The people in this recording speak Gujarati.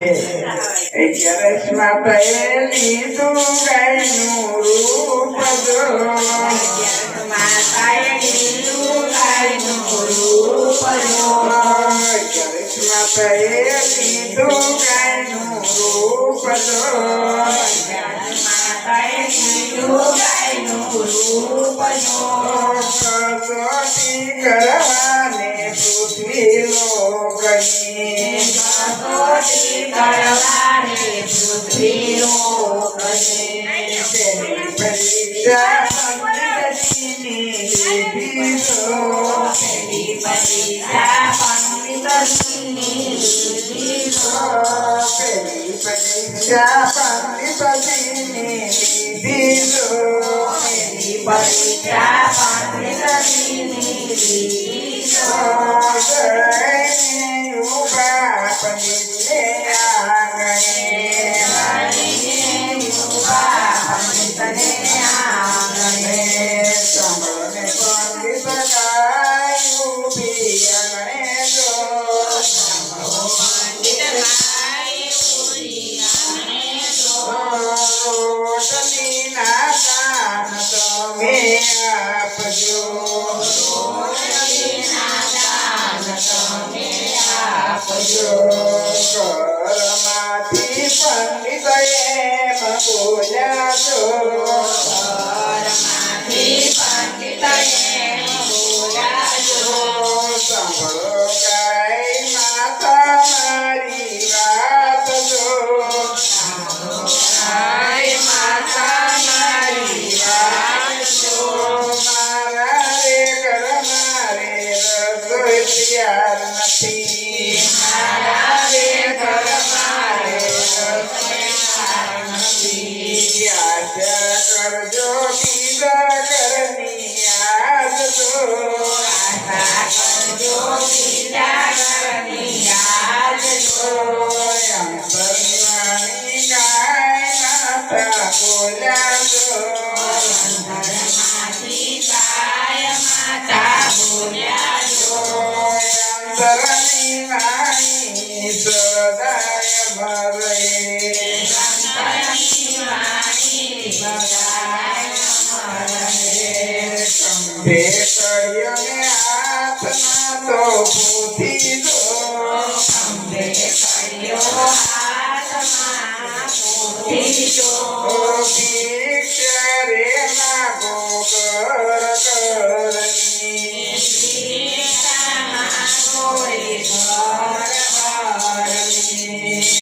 અગિયારસમાં પહેલી તું ગાયનું રૂપ જો અગિયારસમાં પહેલી તું ગાયનું રૂપ જો કસોટી કરવાને પૃથ્વી લોકની પરીક્ષા કરમાંથી પંડિત એમ બોલ્યા છો સાંભળો ગાય માતા મારી વાત જો મારા રે ઘર મારે રસોઈ તૈયાર નથી આશા કરજો બીજા ઘરની આજ જો અંતરવાણી ગાય માતા બોલ્યા જો અંતરની વાણી સદાય મરે કંભે કર્યો